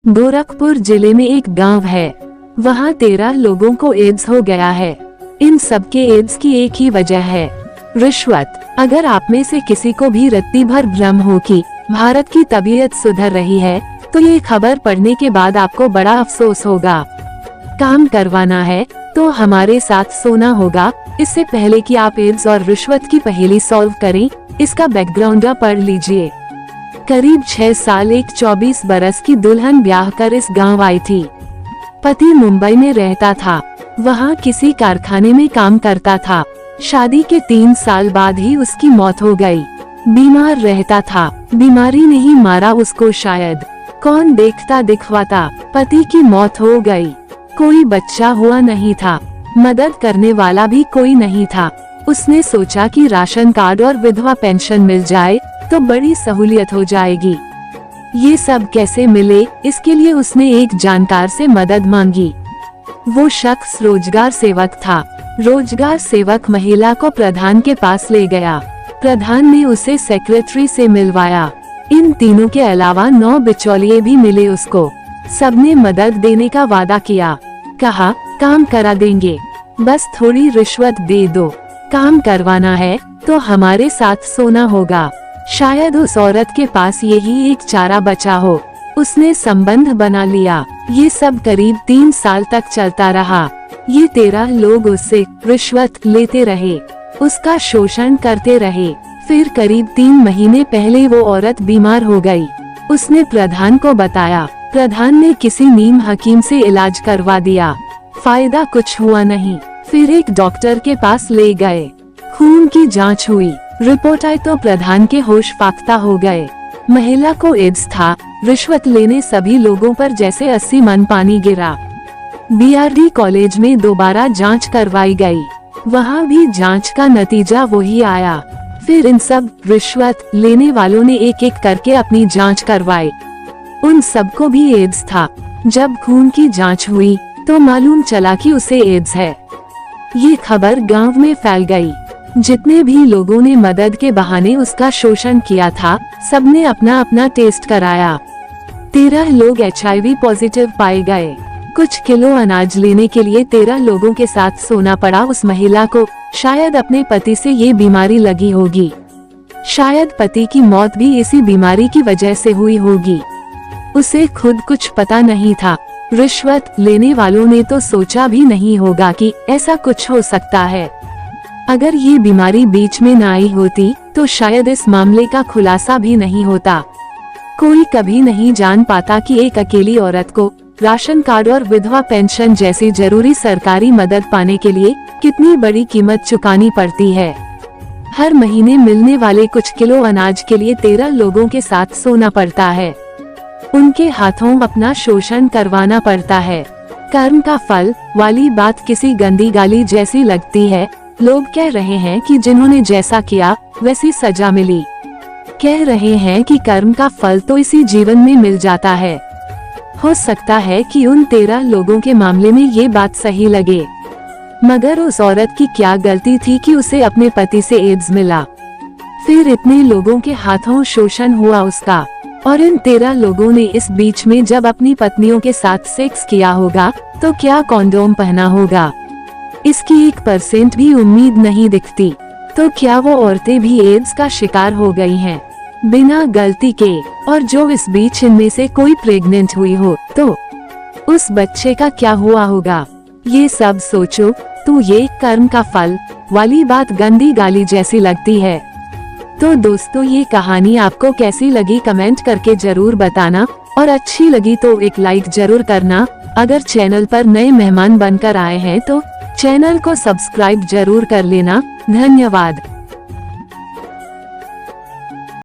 गोरखपुर जिले में एक गांव है। वहां 13 लोगों को एड्स हो गया है। इन सबके एड्स की एक ही वजह है, रिश्वत। अगर आप में से किसी को भी रत्ती भर भ्रम हो कि भारत की तबीयत सुधर रही है, तो ये खबर पढ़ने के बाद आपको बड़ा अफसोस होगा। काम करवाना है तो हमारे साथ सोना होगा। इससे पहले कि आप एड्स और रिश्वत की पहेली सॉल्व करें, इसका बैकग्राउंड पढ़ लीजिए। करीब 6 साल एक 24 बरस की दुल्हन ब्याह कर इस गांव आई थी। पति मुंबई में रहता था, वहां किसी कारखाने में काम करता था। शादी के 3 साल बाद ही उसकी मौत हो गई। बीमार रहता था, बीमारी ने ही मारा उसको शायद, कौन देखता दिखवाता। पति की मौत हो गई, कोई बच्चा हुआ नहीं था, मदद करने वाला भी कोई नहीं था। उसने सोचा कि राशन कार्ड और विधवा पेंशन मिल जाए तो बड़ी सहूलियत हो जाएगी। ये सब कैसे मिले, इसके लिए उसने एक जानकार से मदद मांगी। वो शख्स रोजगार सेवक था। रोजगार सेवक महिला को प्रधान के पास ले गया। प्रधान ने उसे सेक्रेटरी से मिलवाया। इन तीनों के अलावा 9 बिचौलिए भी मिले उसको। सबने मदद देने का वादा किया। कहा, काम करा देंगे, बस थोड़ी रिश्वत दे दो। काम करवाना है तो हमारे साथ सोना होगा। शायद उस औरत के पास यही एक चारा बचा हो। उसने संबंध बना लिया। ये सब करीब 3 साल तक चलता रहा। ये 13 लोग उससे रिश्वत लेते रहे, उसका शोषण करते रहे। फिर करीब 3 महीने पहले वो औरत बीमार हो गई। उसने प्रधान को बताया। प्रधान ने किसी नीम हकीम से इलाज करवा दिया, फायदा कुछ हुआ नहीं। फिर एक डॉक्टर के पास ले गए, खून की जांच हुई, रिपोर्ट आई तो प्रधान के होश फाख्ता हो गए। महिला को एड्स था। रिश्वत लेने सभी लोगों पर जैसे 80 मन पानी गिरा। बीआरडी कॉलेज में दोबारा जांच करवाई गई, वहां भी जांच का नतीजा वही आया। फिर इन सब रिश्वत लेने वालों ने एक एक करके अपनी जांच करवाई। उन सबको भी एड्स था। जब खून की जांच हुई तो मालूम चला कि उसे एड्स है। ये खबर गांव में फैल गई। जितने भी लोगों ने मदद के बहाने उसका शोषण किया था, सबने अपना अपना टेस्ट कराया। 13 लोग HIV पॉजिटिव पाए गए। कुछ किलो अनाज लेने के लिए 13 लोगों के साथ सोना पड़ा उस महिला को। शायद अपने पति से ये बीमारी लगी होगी, शायद पति की मौत भी इसी बीमारी की वजह से हुई होगी। उसे खुद कुछ पता नहीं था। रिश्वत लेने वालों ने तो सोचा भी नहीं होगा कि ऐसा कुछ हो सकता है। अगर ये बीमारी बीच में न आई होती तो शायद इस मामले का खुलासा भी नहीं होता। कोई कभी नहीं जान पाता कि एक अकेली औरत को राशन कार्ड और विधवा पेंशन जैसी जरूरी सरकारी मदद पाने के लिए कितनी बड़ी कीमत चुकानी पड़ती है। हर महीने मिलने वाले कुछ किलो अनाज के लिए 13 लोगों के साथ सोना पड़ता है। उनके हाथों अपना शोषण करवाना पड़ता है। कर्म का फल वाली बात किसी गंदी गाली जैसी लगती है। लोग कह रहे हैं कि जिन्होंने जैसा किया वैसी सजा मिली। कह रहे हैं कि कर्म का फल तो इसी जीवन में मिल जाता है। हो सकता है कि उन 13 लोगों के मामले में ये बात सही लगे, मगर उस औरत की क्या गलती थी कि उसे अपने पति से एड्स मिला। फिर इतने लोगों के हाथों शोषण हुआ उसका। और इन 13 लोगों ने इस बीच में जब अपनी पत्नियों के साथ सेक्स किया होगा तो क्या कॉन्डोम पहना होगा, इसकी 1% भी उम्मीद नहीं दिखती। तो क्या वो औरतें भी एड्स का शिकार हो गई हैं बिना गलती के? और जो इस बीच इनमें से कोई प्रेग्नेंट हुई हो तो उस बच्चे का क्या हुआ होगा? ये सब सोचो तो ये कर्म का फल वाली बात गंदी गाली जैसी लगती है। तो दोस्तों, ये कहानी आपको कैसी लगी कमेंट करके जरूर बताना, और अच्छी लगी तो एक लाइक जरूर करना। अगर चैनल पर नए मेहमान बनकर आए हैं तो चैनल को सब्सक्राइब जरूर कर लेना। धन्यवाद।